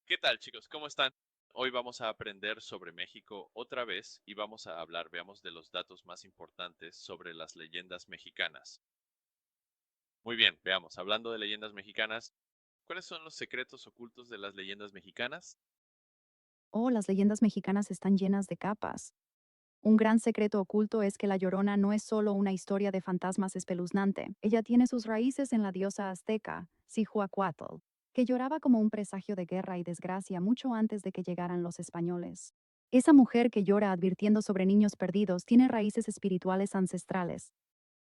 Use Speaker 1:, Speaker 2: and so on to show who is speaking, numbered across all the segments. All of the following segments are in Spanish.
Speaker 1: ¿Qué tal, chicos? ¿Cómo están? Hoy vamos a aprender sobre México otra vez y vamos a hablar, veamos, de los datos más importantes sobre las leyendas mexicanas. Muy bien, veamos, hablando de leyendas mexicanas, ¿cuáles son los secretos ocultos de las leyendas mexicanas?
Speaker 2: Oh, las leyendas mexicanas están llenas de capas. Un gran secreto oculto es que La Llorona no es solo una historia de fantasmas espeluznante. Ella tiene sus raíces en la diosa azteca, Cihuacuatl, que lloraba como un presagio de guerra y desgracia mucho antes de que llegaran los españoles. Esa mujer que llora advirtiendo sobre niños perdidos tiene raíces espirituales ancestrales.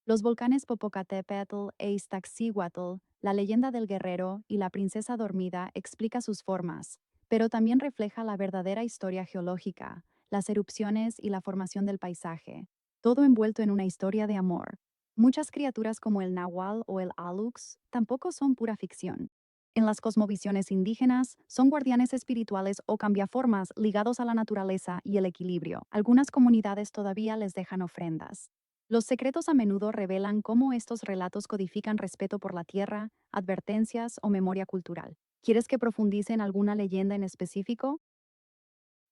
Speaker 2: Los volcanes Popocatépetl e Iztaccíhuatl, la leyenda del guerrero y la princesa dormida explica sus formas, pero también refleja la verdadera historia geológica, las erupciones y la formación del paisaje, todo envuelto en una historia de amor. Muchas criaturas como el nahual o el alux tampoco son pura ficción. En las cosmovisiones indígenas, son guardianes espirituales o cambiaformas ligados a la naturaleza y el equilibrio. Algunas comunidades todavía les dejan ofrendas. Los secretos a menudo revelan cómo estos relatos codifican respeto por la tierra, advertencias o memoria cultural. ¿Quieres que profundice en alguna leyenda en específico?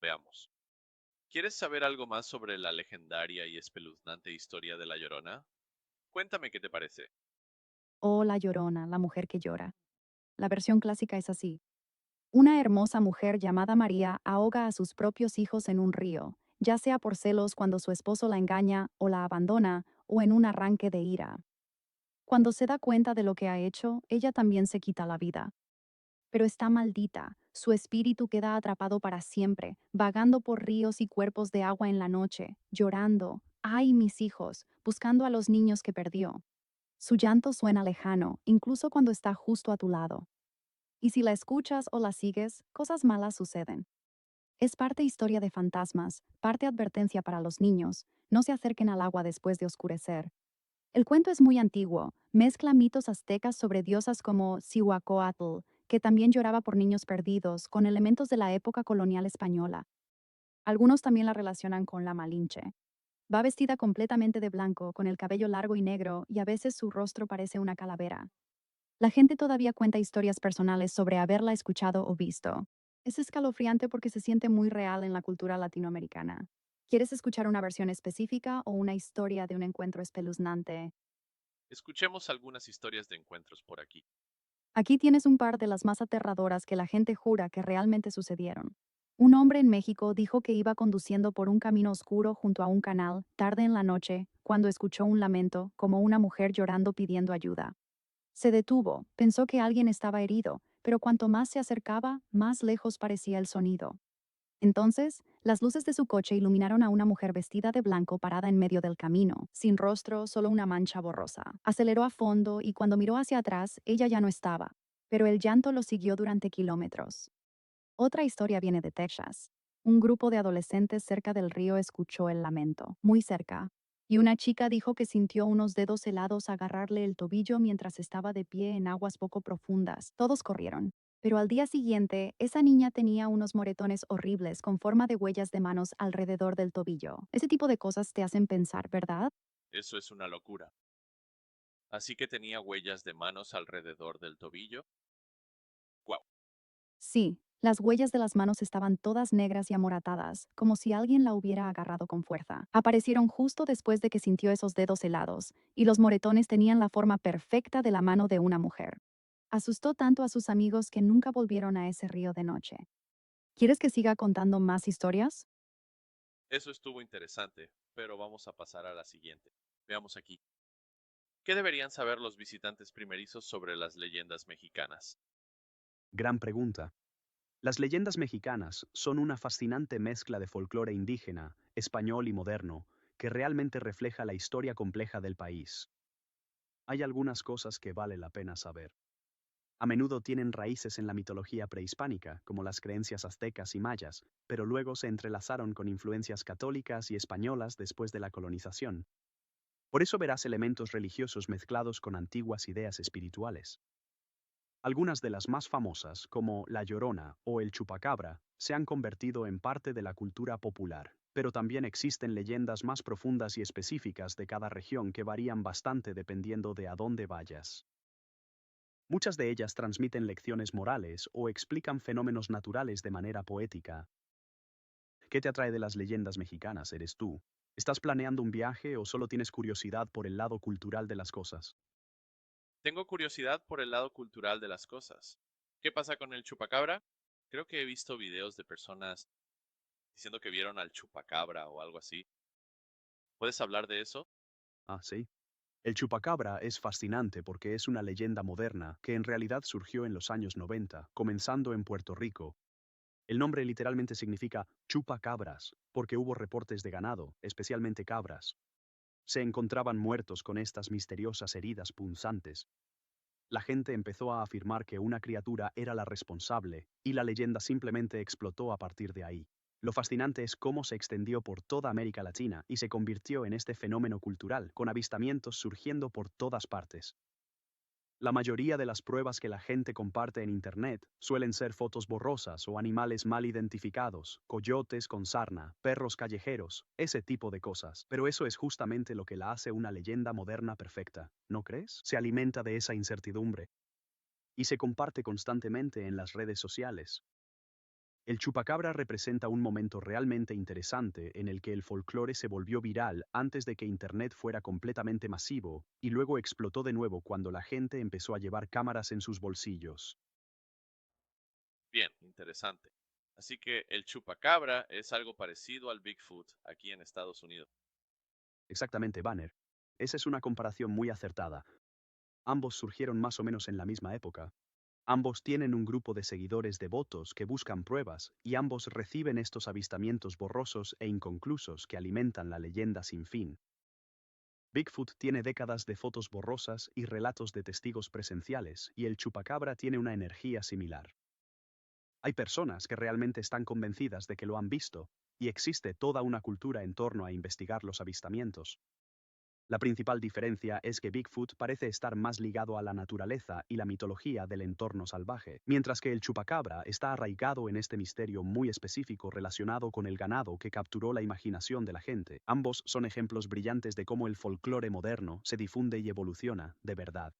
Speaker 1: Veamos. ¿Quieres saber algo más sobre la legendaria y espeluznante historia de La Llorona? Cuéntame qué te parece.
Speaker 2: Oh, la Llorona, la mujer que llora. La versión clásica es así. Una hermosa mujer llamada María ahoga a sus propios hijos en un río, ya sea por celos cuando su esposo la engaña o la abandona, o en un arranque de ira. Cuando se da cuenta de lo que ha hecho, ella también se quita la vida. Pero está maldita, su espíritu queda atrapado para siempre, vagando por ríos y cuerpos de agua en la noche, llorando, ¡ay, mis hijos!, buscando a los niños que perdió. Su llanto suena lejano, incluso cuando está justo a tu lado. Y si la escuchas o la sigues, cosas malas suceden. Es parte historia de fantasmas, parte advertencia para los niños, no se acerquen al agua después de oscurecer. El cuento es muy antiguo, mezcla mitos aztecas sobre diosas como Cihuacóatl, que también lloraba por niños perdidos, con elementos de la época colonial española. Algunos también la relacionan con la Malinche. Va vestida completamente de blanco, con el cabello largo y negro, y a veces su rostro parece una calavera. La gente todavía cuenta historias personales sobre haberla escuchado o visto. Es escalofriante porque se siente muy real en la cultura latinoamericana. ¿Quieres escuchar una versión específica o una historia de un encuentro espeluznante?
Speaker 1: Escuchemos algunas historias de encuentros por aquí.
Speaker 2: Aquí tienes un par de las más aterradoras que la gente jura que realmente sucedieron. Un hombre en México dijo que iba conduciendo por un camino oscuro junto a un canal, tarde en la noche, cuando escuchó un lamento, como una mujer llorando pidiendo ayuda. Se detuvo, pensó que alguien estaba herido, pero cuanto más se acercaba, más lejos parecía el sonido. Entonces, las luces de su coche iluminaron a una mujer vestida de blanco parada en medio del camino, sin rostro, solo una mancha borrosa. Aceleró a fondo y cuando miró hacia atrás, ella ya no estaba, pero el llanto lo siguió durante kilómetros. Otra historia viene de Texas. Un grupo de adolescentes cerca del río escuchó el lamento, muy cerca, y una chica dijo que sintió unos dedos helados agarrarle el tobillo mientras estaba de pie en aguas poco profundas. Todos corrieron. Pero al día siguiente, esa niña tenía unos moretones horribles con forma de huellas de manos alrededor del tobillo. Ese tipo de cosas te hacen pensar, ¿verdad?
Speaker 1: Eso es una locura. Así que tenía huellas de manos alrededor del tobillo. ¡Guau!
Speaker 2: Sí, las huellas de las manos estaban todas negras y amoratadas, como si alguien la hubiera agarrado con fuerza. Aparecieron justo después de que sintió esos dedos helados, y los moretones tenían la forma perfecta de la mano de una mujer. Asustó tanto a sus amigos que nunca volvieron a ese río de noche. ¿Quieres que siga contando más historias?
Speaker 1: Eso estuvo interesante, pero vamos a pasar a la siguiente. Veamos aquí. ¿Qué deberían saber los visitantes primerizos sobre las leyendas mexicanas?
Speaker 3: Gran pregunta. Las leyendas mexicanas son una fascinante mezcla de folclore indígena, español y moderno, que realmente refleja la historia compleja del país. Hay algunas cosas que vale la pena saber. A menudo tienen raíces en la mitología prehispánica, como las creencias aztecas y mayas, pero luego se entrelazaron con influencias católicas y españolas después de la colonización. Por eso verás elementos religiosos mezclados con antiguas ideas espirituales. Algunas de las más famosas, como La Llorona o El Chupacabra, se han convertido en parte de la cultura popular, pero también existen leyendas más profundas y específicas de cada región que varían bastante dependiendo de a dónde vayas. Muchas de ellas transmiten lecciones morales o explican fenómenos naturales de manera poética. ¿Qué te atrae de las leyendas mexicanas? ¿Eres tú? ¿Estás planeando un viaje o solo tienes curiosidad por el lado cultural de las cosas?
Speaker 1: Tengo curiosidad por el lado cultural de las cosas. ¿Qué pasa con el chupacabra? Creo que he visto videos de personas diciendo que vieron al chupacabra o algo así. ¿Puedes hablar de eso?
Speaker 3: Ah, sí. El chupacabra es fascinante porque es una leyenda moderna que en realidad surgió en los años 90, comenzando en Puerto Rico. El nombre literalmente significa chupacabras, porque hubo reportes de ganado, especialmente cabras. Se encontraban muertos con estas misteriosas heridas punzantes. La gente empezó a afirmar que una criatura era la responsable, y la leyenda simplemente explotó a partir de ahí. Lo fascinante es cómo se extendió por toda América Latina y se convirtió en este fenómeno cultural, con avistamientos surgiendo por todas partes. La mayoría de las pruebas que la gente comparte en Internet suelen ser fotos borrosas o animales mal identificados, coyotes con sarna, perros callejeros, ese tipo de cosas. Pero eso es justamente lo que la hace una leyenda moderna perfecta, ¿no crees? Se alimenta de esa incertidumbre y se comparte constantemente en las redes sociales. El chupacabra representa un momento realmente interesante en el que el folclore se volvió viral antes de que Internet fuera completamente masivo, y luego explotó de nuevo cuando la gente empezó a llevar cámaras en sus bolsillos.
Speaker 1: Bien, interesante. Así que el chupacabra es algo parecido al Bigfoot aquí en Estados Unidos.
Speaker 3: Exactamente, Banner. Esa es una comparación muy acertada. Ambos surgieron más o menos en la misma época. Ambos tienen un grupo de seguidores devotos que buscan pruebas, y ambos reciben estos avistamientos borrosos e inconclusos que alimentan la leyenda sin fin. Bigfoot tiene décadas de fotos borrosas y relatos de testigos presenciales, y el chupacabra tiene una energía similar. Hay personas que realmente están convencidas de que lo han visto, y existe toda una cultura en torno a investigar los avistamientos. La principal diferencia es que Bigfoot parece estar más ligado a la naturaleza y la mitología del entorno salvaje, mientras que el chupacabra está arraigado en este misterio muy específico relacionado con el ganado que capturó la imaginación de la gente. Ambos son ejemplos brillantes de cómo el folclore moderno se difunde y evoluciona, de verdad.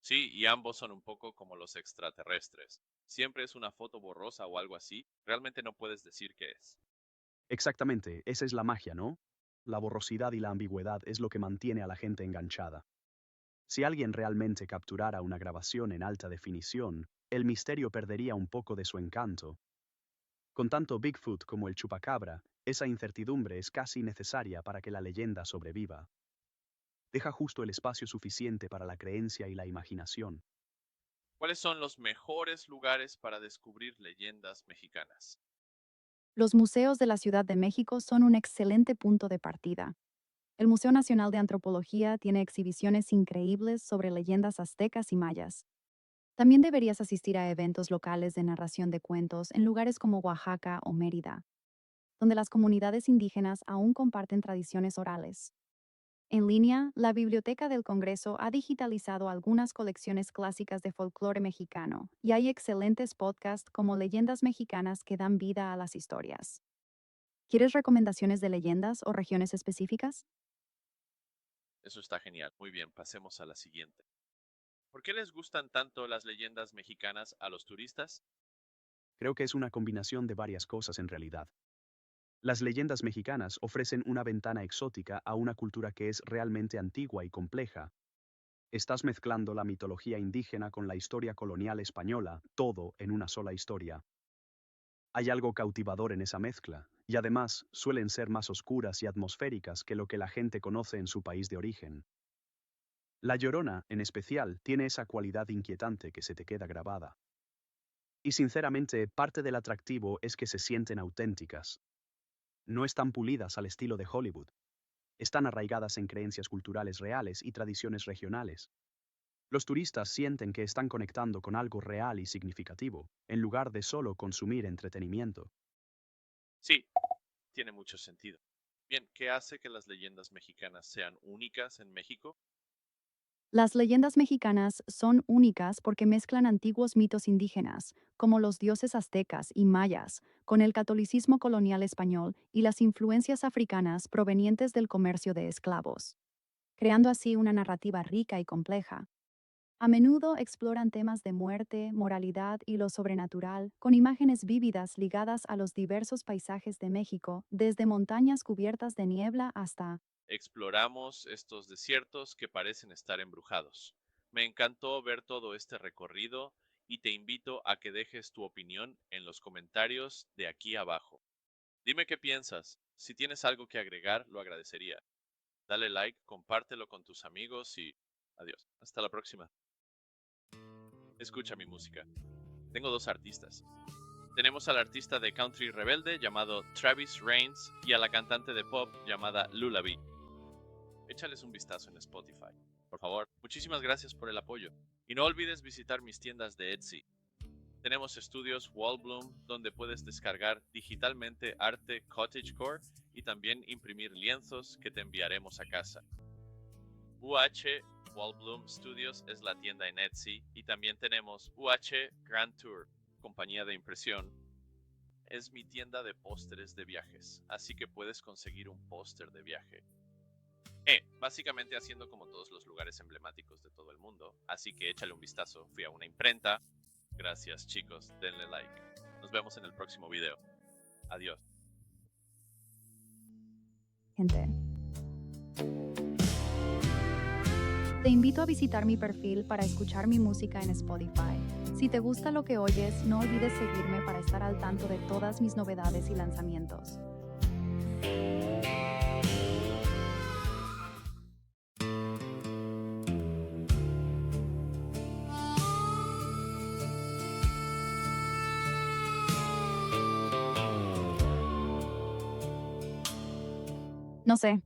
Speaker 1: Sí, y ambos son un poco como los extraterrestres. Siempre es una foto borrosa o algo así. Realmente no puedes decir qué es.
Speaker 3: Exactamente, esa es la magia, ¿no? La borrosidad y la ambigüedad es lo que mantiene a la gente enganchada. Si alguien realmente capturara una grabación en alta definición, el misterio perdería un poco de su encanto. Con tanto Bigfoot como el chupacabra, esa incertidumbre es casi necesaria para que la leyenda sobreviva. Deja justo el espacio suficiente para la creencia y la imaginación.
Speaker 1: ¿Cuáles son los mejores lugares para descubrir leyendas mexicanas?
Speaker 2: Los museos de la Ciudad de México son un excelente punto de partida. El Museo Nacional de Antropología tiene exhibiciones increíbles sobre leyendas aztecas y mayas. También deberías asistir a eventos locales de narración de cuentos en lugares como Oaxaca o Mérida, donde las comunidades indígenas aún comparten tradiciones orales. En línea, la Biblioteca del Congreso ha digitalizado algunas colecciones clásicas de folclore mexicano y hay excelentes podcasts como Leyendas Mexicanas que dan vida a las historias. ¿Quieres recomendaciones de leyendas o regiones específicas?
Speaker 1: Eso está genial. Muy bien, pasemos a la siguiente. ¿Por qué les gustan tanto las leyendas mexicanas a los turistas?
Speaker 3: Creo que es una combinación de varias cosas en realidad. Las leyendas mexicanas ofrecen una ventana exótica a una cultura que es realmente antigua y compleja. Estás mezclando la mitología indígena con la historia colonial española, todo en una sola historia. Hay algo cautivador en esa mezcla, y además suelen ser más oscuras y atmosféricas que lo que la gente conoce en su país de origen. La Llorona, en especial, tiene esa cualidad inquietante que se te queda grabada. Y sinceramente, parte del atractivo es que se sienten auténticas. No están pulidas al estilo de Hollywood. Están arraigadas en creencias culturales reales y tradiciones regionales. Los turistas sienten que están conectando con algo real y significativo, en lugar de solo consumir entretenimiento.
Speaker 1: Sí, tiene mucho sentido. Bien, ¿qué hace que las leyendas mexicanas sean únicas en México?
Speaker 2: Las leyendas mexicanas son únicas porque mezclan antiguos mitos indígenas, como los dioses aztecas y mayas, con el catolicismo colonial español y las influencias africanas provenientes del comercio de esclavos, creando así una narrativa rica y compleja. A menudo exploran temas de muerte, moralidad y lo sobrenatural, con imágenes vívidas ligadas a los diversos paisajes de México, desde montañas cubiertas de niebla hasta...
Speaker 1: Exploramos estos desiertos que parecen estar embrujados. Me encantó ver todo este recorrido y te invito a que dejes tu opinión en los comentarios de aquí abajo. Dime qué piensas. Si tienes algo que agregar, lo agradecería. Dale like, compártelo con tus amigos y adiós. Hasta la próxima. Escucha mi música. Tengo dos artistas. Tenemos al artista de country rebelde llamado Travis Reigns y a la cantante de pop llamada Lullaby. Échales un vistazo en Spotify. Por favor, muchísimas gracias por el apoyo. Y no olvides visitar mis tiendas de Etsy. Tenemos estudios Wallbloom, donde puedes descargar digitalmente arte cottagecore y también imprimir lienzos que te enviaremos a casa. UH Wallbloom Studios es la tienda en Etsy y también tenemos UH Grand Tour, compañía de impresión. Es mi tienda de pósteres de viajes, así que puedes conseguir un póster de viaje. Básicamente haciendo como todos los lugares emblemáticos de todo el mundo, así que échale un vistazo. Fui a una imprenta. Gracias chicos, denle like. Nos vemos en el próximo video. Adiós.
Speaker 2: Gente. Te invito a visitar mi perfil para escuchar mi música en Spotify. Si te gusta lo que oyes, no olvides seguirme para estar al tanto de todas mis novedades y lanzamientos. No sé,